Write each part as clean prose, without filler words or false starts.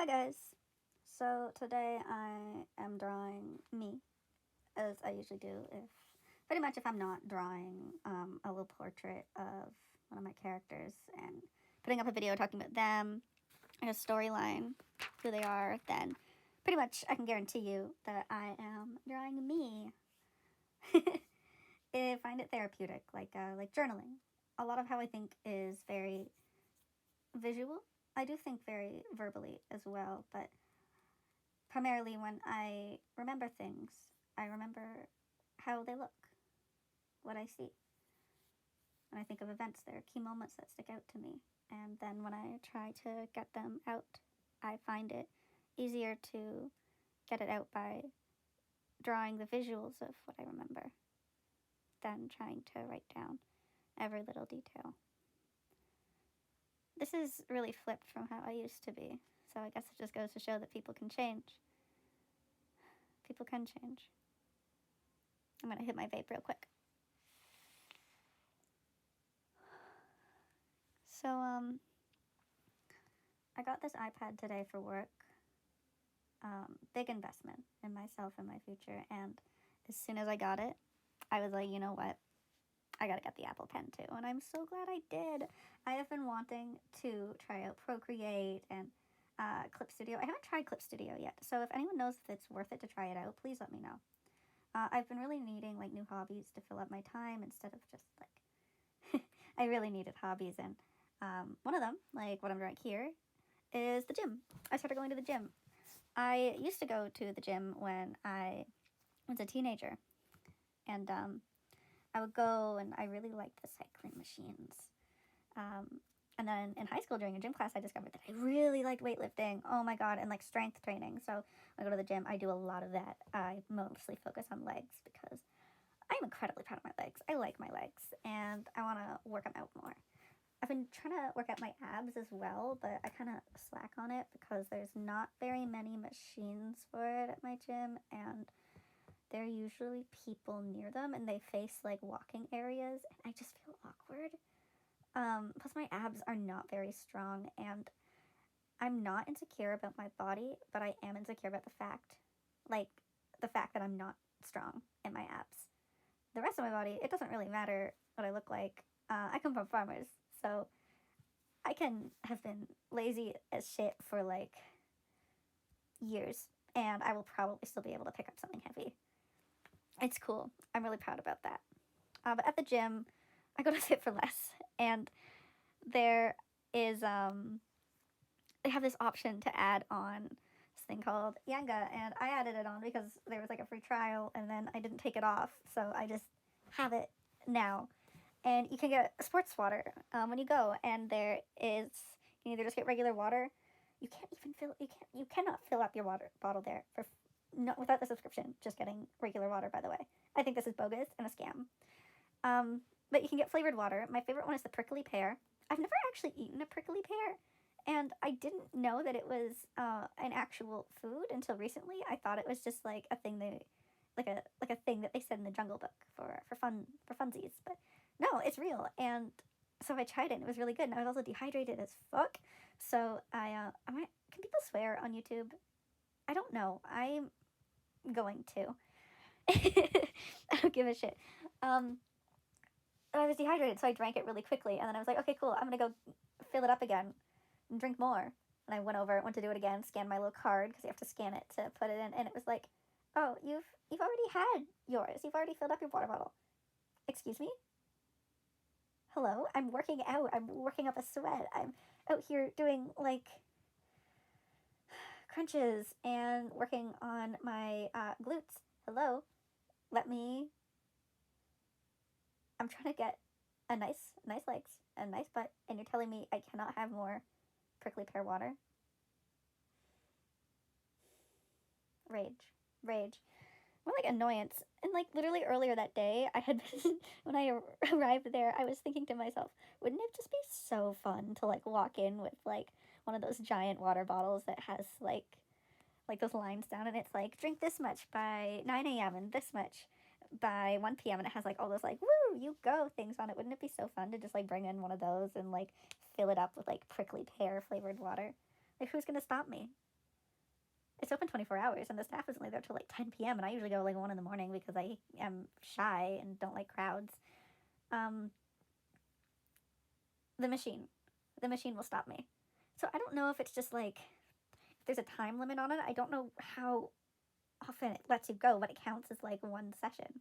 Hi guys! So today I am drawing me, as I usually do pretty much if I'm not drawing a little portrait of one of my characters and putting up a video talking about them and a storyline, who they are, then pretty much I can guarantee you that I am drawing me. I find it therapeutic, like journaling. A lot of how I think is very visual. I do think very verbally as well, but primarily when I remember things, I remember how they look, what I see. When I think of events, there are key moments that stick out to me. And then when I try to get them out, I find it easier to get it out by drawing the visuals of what I remember than trying to write down every little detail. This is really flipped from how I used to be, so I guess it just goes to show that people can change. People can change. I'm gonna hit my vape real quick. So, I got this iPad today for work. Big investment in myself and my future. And as soon as I got it, I was like, you know what? I gotta get the Apple Pen too. And I'm so glad I did. I have been wanting to try out Procreate and Clip Studio. I haven't tried Clip Studio yet. So if anyone knows if it's worth it to try it out, please let me know. I've been really needing like new hobbies to fill up my time instead of just like I really needed hobbies, and one of them, like what I'm doing here, is the gym. I started going to the gym. I used to go to the gym when I was a teenager, and I would go, and I really liked the cycling machines. And then in high school during a gym class, I discovered that I really liked weightlifting. Oh my god, and like strength training. So when I go to the gym, I do a lot of that. I mostly focus on legs because I'm incredibly proud of my legs. I like my legs, and I want to work them out more. I've been trying to work out my abs as well, but I kind of slack on it because there's not very many machines for it at my gym, and there are usually people near them, and they face like walking areas, and I just feel awkward. Plus my abs are not very strong, and I'm not insecure about my body, but I am insecure about the fact that I'm not strong in my abs. The rest of my body, it doesn't really matter what I look like. I come from farmers, so I can have been lazy as shit for like years, and I will probably still be able to pick up something heavy. It's cool. I'm really proud about that. But at the gym, I go to Fit for Less, and there is they have this option to add on this thing called Yanga, and I added it on because there was like a free trial, and then I didn't take it off, so I just have it now. And you can get sports water when you go, and there is, you can either just get regular water. You cannot fill up your water bottle there for no, without the subscription. Just getting regular water, by the way. I think this is bogus and a scam. But you can get flavored water. My favorite one is the prickly pear. I've never actually eaten a prickly pear, and I didn't know that it was an actual food until recently. I thought it was just like a thing like a thing that they said in the Jungle Book for funsies. But no, it's real. And so I tried it, and it was really good. And I was also dehydrated as fuck. So can people swear on YouTube? I don't know. I'm going to. I don't give a shit. I was dehydrated, so I drank it really quickly, and then I was like, okay, cool, I'm gonna go fill it up again and drink more. And I went to do it again, scanned my little card, because you have to scan it to put it in, and it was like, oh, you've already had yours. You've already filled up your water bottle. Excuse me? Hello? I'm working out. I'm working up a sweat. I'm out here doing, like, crunches and working on my glutes. Hello? I'm trying to get a nice legs and nice butt, and you're telling me I cannot have more prickly pear water? Rage. More like annoyance. And like literally earlier that day, I had been, when I arrived there, I was thinking to myself, wouldn't it just be so fun to like walk in with like one of those giant water bottles that has like those lines down, and it's like, drink this much by 9 a.m. and this much by 1 p.m. and it has like all those like, woo, you go things on it. Wouldn't it be so fun to just like bring in one of those and like fill it up with like prickly pear flavored water? Like, who's gonna stop me? it's open 24 hours, and the staff is only there till like 10 p.m. And I usually go like 1 in the morning because I am shy and don't like crowds. Um, the machine, the machine will stop me. So I don't know if it's just like if there's a time limit on it. I don't know how often it lets you go, but it counts as like one session.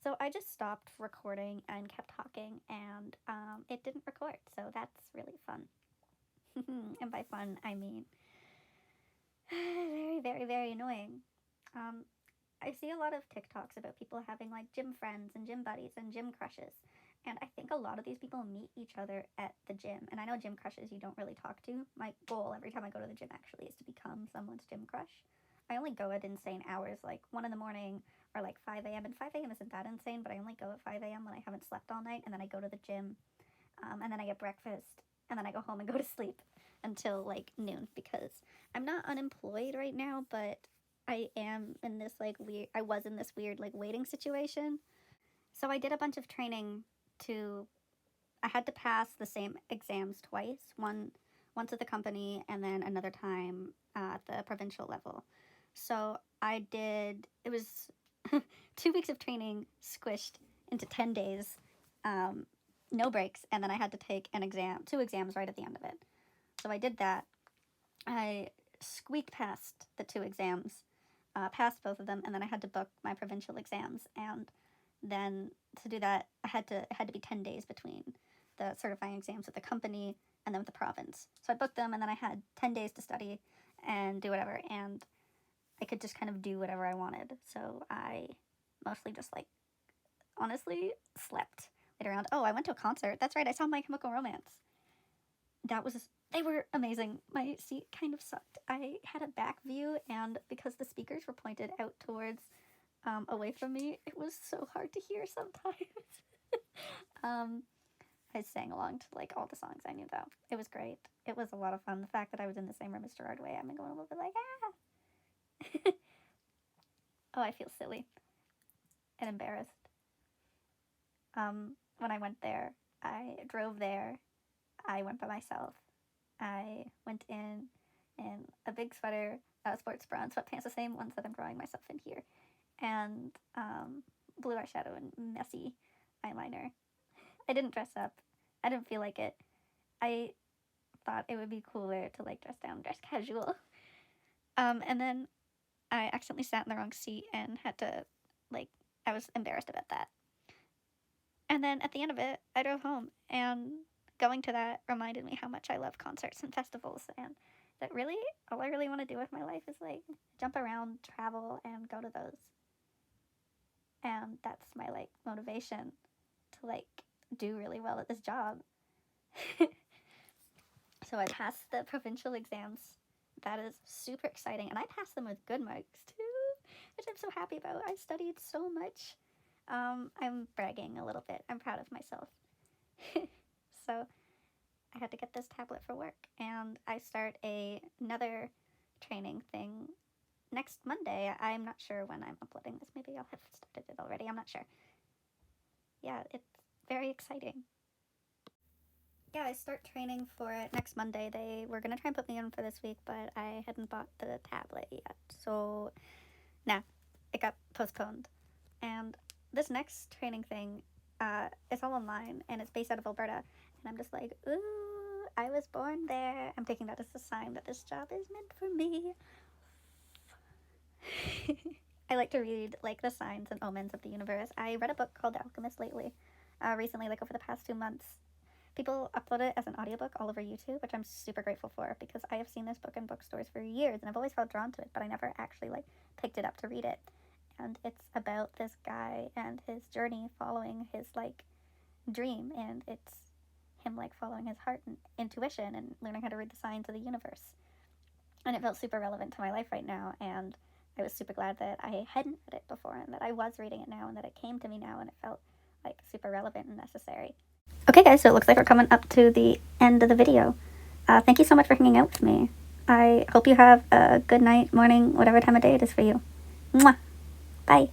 So I just stopped recording and kept talking, and it didn't record. So that's really fun. And by fun, I mean very, very, very annoying. Um, I see a lot of TikToks about people having like gym friends and gym buddies and gym crushes. And I think a lot of these people meet each other at the gym. And I know gym crushes you don't really talk to. My goal every time I go to the gym actually is to become someone's gym crush. I only go at insane hours, like 1 in the morning or like 5 a.m. And 5 a.m. isn't that insane, but I only go at 5 a.m. when I haven't slept all night. And then I go to the gym, and then I get breakfast, and then I go home and go to sleep until like noon, because I'm not unemployed right now, but I am in this like weird, I was in this weird like waiting situation. So I did a bunch of training to, I had to pass the same exams twice, once at the company and then another time at the provincial level. So I did, it was 2 weeks of training squished into 10 days, no breaks, and then I had to take an exam, 2 exams right at the end of it. So I did that. I squeaked past the 2 exams, passed both of them, and then I had to book my provincial exams. And then to do that, it had to be 10 days between the certifying exams with the company and then with the province. So I booked them, and then I had 10 days to study and do whatever, and I could just kind of do whatever I wanted. So I mostly just like honestly slept later around. Oh, I went to a concert. That's right, I saw My Chemical Romance. They were amazing. My seat kind of sucked. I had a back view, and because the speakers were pointed out towards away from me, it was so hard to hear sometimes. I sang along to like all the songs I knew though. It was great. It was a lot of fun. The fact that I was in the same room as Gerard Way, I'm going a little bit like, ah. Oh, I feel silly and embarrassed. When I went there, I drove there. I went by myself. I went in a big sweater, sports bra and sweatpants, the same ones that I'm drawing myself in here, and blue eyeshadow and messy eyeliner. I didn't dress up. I didn't feel like it. I thought it would be cooler to like dress down, dress casual. And then I accidentally sat in the wrong seat and had to I was embarrassed about that. And then at the end of it, I drove home, and going to that reminded me how much I love concerts and festivals, and that really all I really want to do with my life is like jump around, travel, and go to those. And that's my like motivation to like do really well at this job. So I passed the provincial exams. That is super exciting, and I passed them with good marks too, which I'm so happy about. I studied so much. I'm bragging a little bit. I'm proud of myself. So I had to get this tablet for work, and I start another training thing next Monday. I'm not sure when I'm uploading this. Maybe I'll have started it already. I'm not sure. Yeah, it's very exciting. Yeah, I start training for it next Monday. They were going to try and put me in for this week, but I hadn't bought the tablet yet. So, nah, it got postponed. And this next training thing, it's all online, and it's based out of Alberta. And I'm just like, ooh, I was born there. I'm taking that as a sign that this job is meant for me. I like to read like the signs and omens of the universe. I read a book called The Alchemist recently, like over the past 2 months. People upload it as an audiobook all over YouTube, which I'm super grateful for, because I have seen this book in bookstores for years, and I've always felt drawn to it, but I never actually like picked it up to read it. And it's about this guy and his journey following his like dream, and it's him like following his heart and intuition and learning how to read the signs of the universe. And it felt super relevant to my life right now, and I was super glad that I hadn't read it before, and that I was reading it now, and that it came to me now, and it felt like super relevant and necessary. Okay guys, so it looks like we're coming up to the end of the video. Thank you so much for hanging out with me. I hope you have a good night, morning, whatever time of day it is for you. Mwah! Bye!